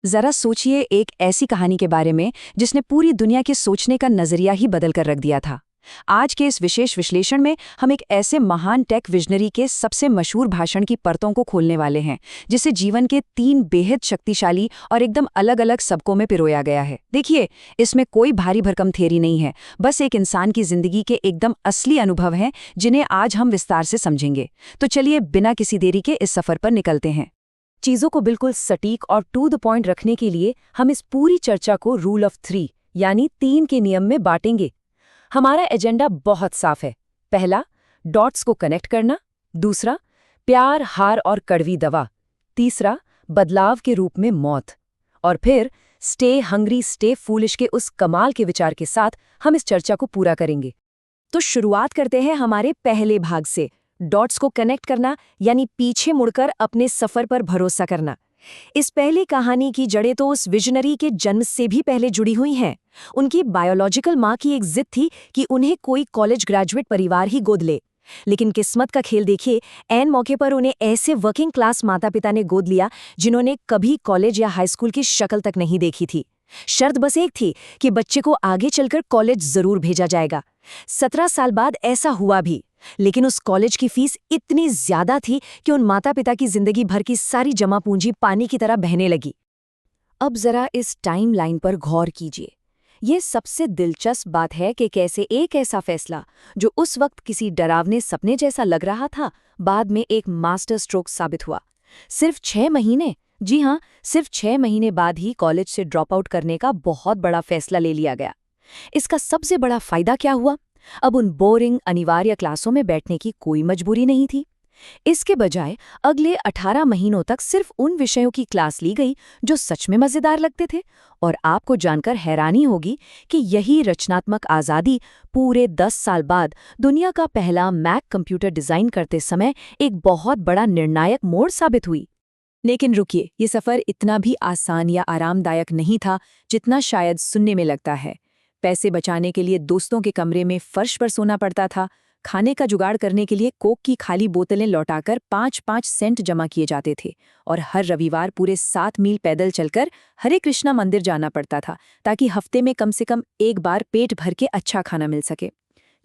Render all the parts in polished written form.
जरा सोचिए एक ऐसी कहानी के बारे में जिसने पूरी दुनिया के सोचने का नजरिया ही बदल कर रख दिया था। आज के इस विशेष विश्लेषण में हम एक ऐसे महान टेक विजनरी के सबसे मशहूर भाषण की परतों को खोलने वाले हैं, जिसे जीवन के 3 बेहद शक्तिशाली और एकदम अलग अलग सबकों में पिरोया गया है। देखिए, इसमें कोई भारी भरकम थ्योरी नहीं है, बस एक इंसान की जिंदगी के एकदम असली अनुभव हैं जिन्हें आज हम विस्तार से समझेंगे। तो चलिए बिना किसी देरी के इस सफर पर निकलते हैं। चीजों को बिल्कुल सटीक और टू द पॉइंट रखने के लिए हम इस पूरी चर्चा को रूल ऑफ 3 यानी 3 के नियम में बांटेंगे। हमारा एजेंडा बहुत साफ है। पहला, डॉट्स को कनेक्ट करना। दूसरा, प्यार, हार और कड़वी दवा। तीसरा, बदलाव के रूप में मौत। और फिर स्टे हंग्री स्टे फूलिश के उस कमाल के विचार के साथ हम इस चर्चा को पूरा करेंगे। तो शुरुआत करते हैं हमारे पहले भाग से, डॉट्स को कनेक्ट करना यानी पीछे मुड़कर अपने सफर पर भरोसा करना। इस पहली कहानी की जड़ें तो उस विजनरी के जन्म से भी पहले जुड़ी हुई हैं। उनकी बायोलॉजिकल माँ की एक जिद थी कि उन्हें कोई कॉलेज ग्रेजुएट परिवार ही गोद ले। लेकिन किस्मत का खेल देखिए, ऐन मौके पर उन्हें ऐसे वर्किंग क्लास माता पिता ने गोद लिया जिन्होंने कभी कॉलेज या हाई स्कूल की शक्ल तक नहीं देखी थी। शर्त बस एक थी कि बच्चे को आगे चलकर कॉलेज जरूर भेजा जाएगा। 17 साल बाद ऐसा हुआ भी, लेकिन उस कॉलेज की फीस इतनी ज्यादा थी कि उन माता पिता की जिंदगी भर की सारी जमा पूंजी पानी की तरह बहने लगी। अब जरा इस टाइम लाइन पर गौर कीजिए। ये सबसे दिलचस्प बात है कि कैसे एक ऐसा फैसला जो उस वक्त किसी डरावने सपने जैसा लग रहा था, बाद में एक मास्टर स्ट्रोक साबित हुआ। सिर्फ 6 महीने, जी हाँ, सिर्फ 6 महीने बाद ही कॉलेज से ड्रॉप आउट करने का बहुत बड़ा फैसला ले लिया गया। इसका सबसे बड़ा फायदा क्या हुआ? अब उन बोरिंग अनिवार्य क्लासों में बैठने की कोई मजबूरी नहीं थी। इसके बजाय अगले 18 महीनों तक सिर्फ उन विषयों की क्लास ली गई जो सच में मजेदार लगते थे। और आपको जानकर हैरानी होगी कि यही रचनात्मक आज़ादी पूरे 10 साल बाद दुनिया का पहला मैक कंप्यूटर डिजाइन करते समय एक बहुत बड़ा निर्णायक मोड़ साबित हुई। लेकिन रुकिए, ये सफर इतना भी आसान या आरामदायक नहीं था जितना शायद सुनने में लगता है। पैसे बचाने के लिए दोस्तों के कमरे में फर्श पर सोना पड़ता था। खाने का जुगाड़ करने के लिए कोक की खाली बोतलें लौटाकर 5-5 सेंट जमा किए जाते थे। और हर रविवार पूरे 7 मील पैदल चलकर हरे कृष्णा मंदिर जाना पड़ता था ताकि हफ्ते में कम से कम एक बार पेट भर के अच्छा खाना मिल सके।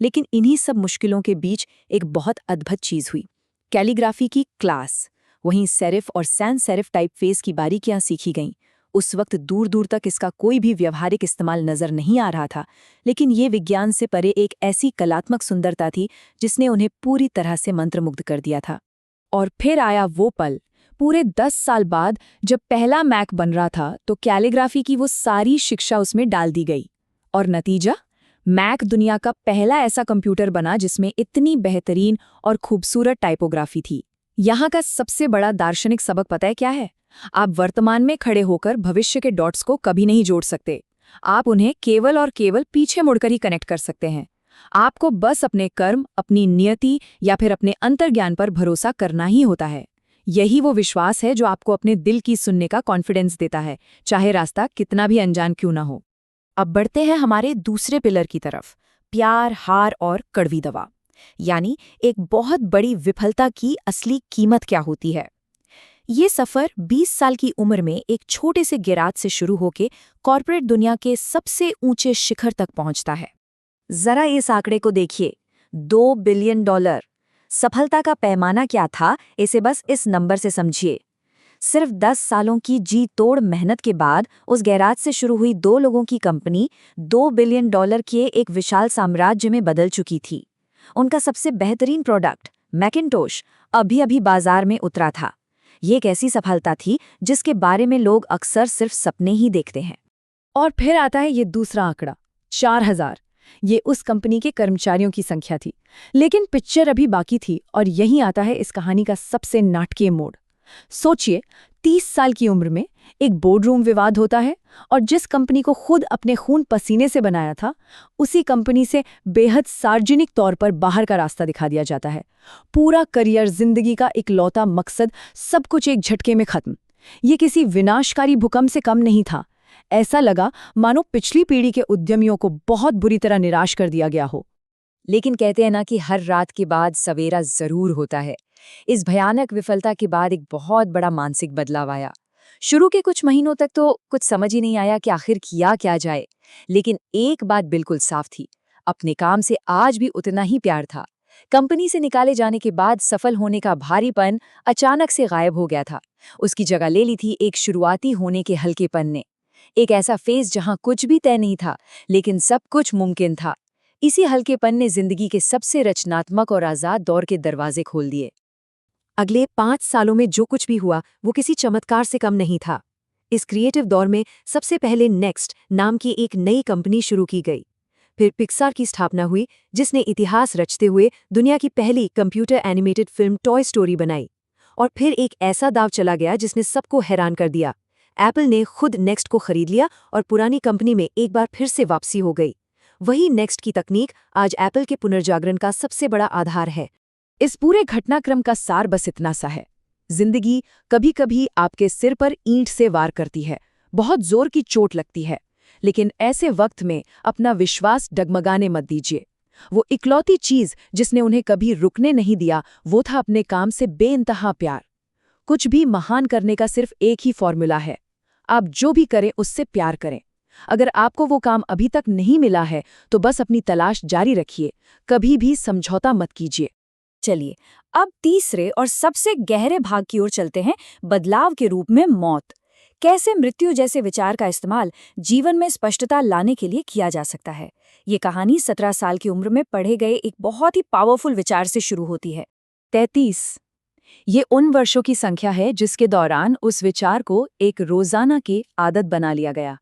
लेकिन इन्हीं सब मुश्किलों के बीच एक बहुत अद्भुत चीज हुई, कैलीग्राफी की क्लास। वहीं सेरिफ और सैन सेरिफ टाइपफेस की बारीकियां सीखी गईं। उस वक्त दूर दूर तक इसका कोई भी व्यवहारिक इस्तेमाल नजर नहीं आ रहा था, लेकिन ये विज्ञान से परे एक ऐसी कलात्मक सुंदरता थी जिसने उन्हें पूरी तरह से मंत्रमुग्ध कर दिया था। और फिर आया वो पल, पूरे 10 साल बाद जब पहला मैक बन रहा था तो कैलीग्राफी की वो सारी शिक्षा उसमें डाल दी गई। और नतीजा, मैक दुनिया का पहला ऐसा कंप्यूटर बना जिसमें इतनी बेहतरीन और खूबसूरत टाइपोग्राफी थी। यहाँ का सबसे बड़ा दार्शनिक सबक पता है क्या है? आप वर्तमान में खड़े होकर भविष्य के डॉट्स को कभी नहीं जोड़ सकते। आप उन्हें केवल और केवल पीछे मुड़कर ही कनेक्ट कर सकते हैं। आपको बस अपने कर्म, अपनी नियति या फिर अपने अंतर्ज्ञान पर भरोसा करना ही होता है। यही वो विश्वास है जो आपको अपने दिल की सुनने का कॉन्फिडेंस देता है, चाहे रास्ता कितना भी अनजान क्यों ना हो। अब बढ़ते हैं हमारे दूसरे पिलर की तरफ, प्यार, हार और कड़वी दवा। यानी एक बहुत बड़ी विफलता की असली कीमत क्या होती है। ये सफर 20 साल की उम्र में एक छोटे से गैराज से शुरू होकर कॉर्पोरेट दुनिया के सबसे ऊंचे शिखर तक पहुंचता है। जरा इस आंकड़े को देखिए, $2 बिलियन। सफलता का पैमाना क्या था, इसे बस इस नंबर से समझिए। सिर्फ 10 सालों की जी तोड़ मेहनत के बाद उस गैराज से शुरू हुई 2 लोगों की कंपनी $2 बिलियन के एक विशाल साम्राज्य में बदल चुकी थी। उनका सबसे बेहतरीन प्रोडक्ट मैकिन्टोश अभी अभी बाजार में उतरा था। ये एक ऐसी सफलता थी जिसके बारे में लोग अक्सर सिर्फ सपने ही देखते हैं। और फिर आता है ये दूसरा आंकड़ा, 4000। ये उस कंपनी के कर्मचारियों की संख्या थी। लेकिन पिक्चर अभी बाकी थी और यहीं आता है इस कहानी का सबसे नाटकीय मोड़। सोचिए, 30 साल की उम्र में एक बोर्डरूम विवाद होता है और जिस कंपनी को खुद अपने खून पसीने से बनाया था, उसी कंपनी से बेहद सार्वजनिक तौर पर बाहर का रास्ता दिखा दिया जाता है। पूरा करियर, जिंदगी का इकलौता मकसद, सब कुछ एक झटके में खत्म। ये किसी विनाशकारी भूकंप से कम नहीं था। ऐसा लगा मानो पिछली पीढ़ी के उद्यमियों को बहुत बुरी तरह निराश कर दिया गया हो। लेकिन कहते हैं ना कि हर रात के बाद सवेरा जरूर होता है। इस भयानक विफलता के बाद एक बहुत बड़ा मानसिक बदलाव आया। शुरू के कुछ महीनों तक तो कुछ समझ ही नहीं आया कि आखिर किया क्या जाए। लेकिन एक बात बिल्कुल साफ थी, अपने काम से आज भी उतना ही प्यार था। कंपनी से निकाले जाने के बाद सफल होने का भारीपन अचानक से गायब हो गया था। उसकी जगह ले ली थी एक शुरुआती होने के हल्केपन ने। एक ऐसा फेज जहां कुछ भी तय नहीं था, लेकिन सब कुछ मुमकिन था। इसी हल्केपन ने जिंदगी के सबसे रचनात्मक और आजाद दौर के दरवाजे खोल दिए। अगले 5 सालों में जो कुछ भी हुआ वो किसी चमत्कार से कम नहीं था। इस क्रिएटिव दौर में सबसे पहले नेक्स्ट नाम की एक नई कंपनी शुरू की गई। फिर पिक्सार की स्थापना हुई, जिसने इतिहास रचते हुए दुनिया की पहली computer animated film toy story बनाई। और फिर एक ऐसा दाव चला गया जिसने सबको हैरान कर दिया। एप्पल ने खुद नेक्स्ट को खरीद लिया और पुरानी कंपनी में एक बार फिर से वापसी हो गई। वही नेक्स्ट की तकनीक आज एप्पल के पुनर्जागरण का सबसे बड़ा आधार है। इस पूरे घटनाक्रम का सार बस इतना सा है, जिंदगी कभी कभी आपके सिर पर ईंट से वार करती है, बहुत जोर की चोट लगती है, लेकिन ऐसे वक्त में अपना विश्वास डगमगाने मत दीजिए। वो इकलौती चीज जिसने उन्हें कभी रुकने नहीं दिया, वो था अपने काम से बेइंतहा प्यार। कुछ भी महान करने का सिर्फ एक ही फॉर्मूला है, आप जो भी करें उससे प्यार करें। अगर आपको वो काम अभी तक नहीं मिला है तो बस अपनी तलाश जारी रखिए, कभी भी समझौता मत कीजिए। चलिए अब तीसरे और सबसे गहरे भाग की ओर चलते हैं, बदलाव के रूप में मौत। कैसे मृत्यु जैसे विचार का इस्तेमाल जीवन में स्पष्टता लाने के लिए किया जा सकता है। ये कहानी 17 साल की उम्र में पढ़े गए एक बहुत ही पावरफुल विचार से शुरू होती है। 33 ये उन वर्षों की संख्या है जिसके दौरान उस विचार को एक रोजाना की आदत बना लिया गया।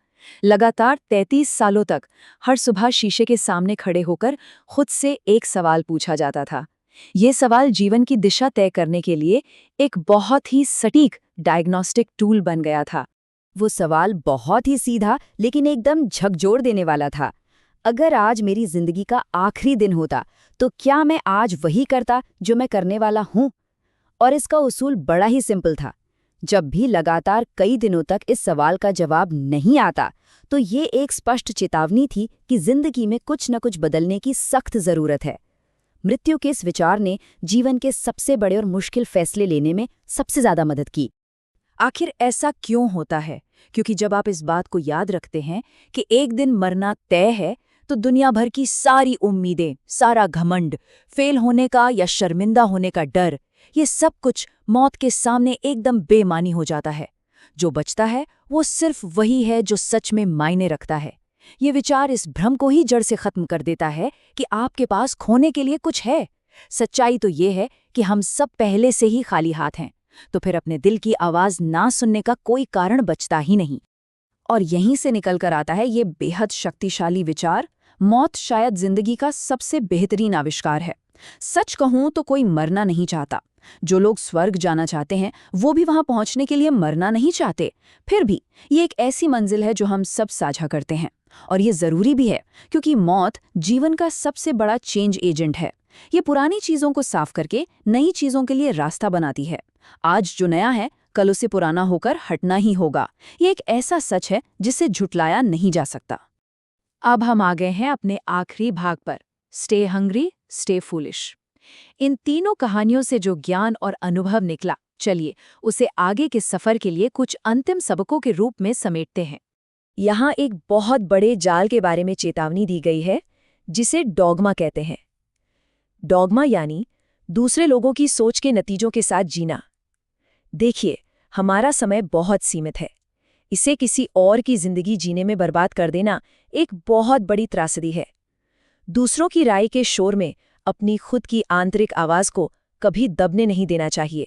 लगातार 33 सालों तक हर सुबह शीशे के सामने खड़े होकर खुद से एक सवाल पूछा जाता था। ये सवाल जीवन की दिशा तय करने के लिए एक बहुत ही सटीक डायग्नोस्टिक टूल बन गया था। वो सवाल बहुत ही सीधा लेकिन एकदम झकझोर देने वाला था। अगर आज मेरी जिंदगी का आखिरी दिन होता तो क्या मैं आज वही करता जो मैं करने वाला हूं? और इसका उसूल बड़ा ही सिंपल था। जब भी लगातार कई दिनों तक इस सवाल का जवाब नहीं आता तो ये एक स्पष्ट चेतावनी थी कि जिंदगी में कुछ न कुछ बदलने की सख्त जरूरत है। मृत्यु के इस विचार ने जीवन के सबसे बड़े और मुश्किल फैसले लेने में सबसे ज्यादा मदद की। आखिर ऐसा क्यों होता है? क्योंकि जब आप इस बात को याद रखते हैं कि एक दिन मरना तय है, तो दुनिया भर की सारी उम्मीदें, सारा घमंड, फेल होने का या शर्मिंदा होने का डर, ये सब कुछ मौत के सामने एकदम बेमानी हो जाता है। जो बचता है वो सिर्फ वही है जो सच में मायने रखता है। ये विचार इस भ्रम को ही जड़ से खत्म कर देता है कि आपके पास खोने के लिए कुछ है। सच्चाई तो ये है कि हम सब पहले से ही खाली हाथ हैं, तो फिर अपने दिल की आवाज ना सुनने का कोई कारण बचता ही नहीं। और यहीं से निकल कर आता है ये बेहद शक्तिशाली विचार, मौत शायद जिंदगी का सबसे बेहतरीन आविष्कार है। सच कहूं तो कोई मरना नहीं चाहता। जो लोग स्वर्ग जाना चाहते हैं वो भी वहां पहुंचने के लिए मरना नहीं चाहते। फिर भी ये एक ऐसी मंजिल है जो हम सब साझा करते हैं, और ये जरूरी भी है क्योंकि मौत जीवन का सबसे बड़ा चेंज एजेंट है। ये पुरानी चीजों को साफ करके नई चीजों के लिए रास्ता बनाती है। आज जो नया है कल उसे पुराना होकर हटना ही होगा। ये एक ऐसा सच है जिसे झुटलाया नहीं जा सकता। अब हम आ गए हैं अपने आखिरी भाग पर, स्टे हंग्री स्टे फूलिश। इन तीनों कहानियों से जो ज्ञान और अनुभव निकला, चलिए उसे आगे के सफर के लिए कुछ अंतिम सबकों के रूप में समेटते हैं। यहाँ एक बहुत बड़े जाल के बारे में चेतावनी दी गई है, जिसे डॉगमा कहते हैं। डॉगमा यानी दूसरे लोगों की सोच के नतीजों के साथ जीना। देखिए, हमारा समय बहुत सीमित है। इसे किसी और की जिंदगी जीने में बर्बाद कर देना एक बहुत बड़ी त्रासदी है। दूसरों की राय के शोर में अपनी खुद की आंतरिक आवाज को कभी दबने नहीं देना चाहिए।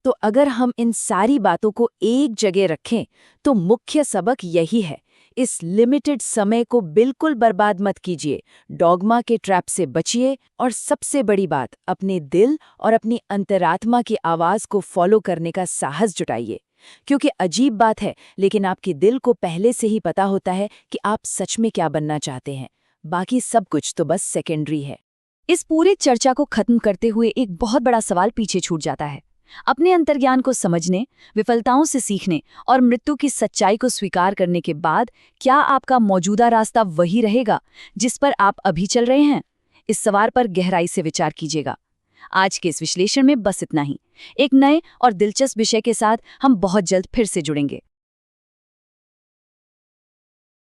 तो अगर हम इन सारी बातों को एक जगह रखें तो मुख्य सबक यही है, इस लिमिटेड समय को बिल्कुल बर्बाद मत कीजिए, डॉगमा के ट्रैप से बचिए, और सबसे बड़ी बात, अपने दिल और अपनी अंतरात्मा की आवाज को फॉलो करने का साहस जुटाइए। क्योंकि अजीब बात है, लेकिन आपके दिल को पहले से ही पता होता है कि आप सच में क्या बनना चाहते हैं। बाकी सब कुछ तो बस सेकेंडरी है। इस पूरी चर्चा को खत्म करते हुए एक बहुत बड़ा सवाल पीछे छूट जाता है। अपने अंतर्ज्ञान को समझने, विफलताओं से सीखने और मृत्यु की सच्चाई को स्वीकार करने के बाद क्या आपका मौजूदा रास्ता वही रहेगा जिस पर आप अभी चल रहे हैं? इस सवाल पर गहराई से विचार कीजिएगा। आज के इस विश्लेषण में बस इतना ही। एक नए और दिलचस्प विषय के साथ हम बहुत जल्द फिर से जुड़ेंगे।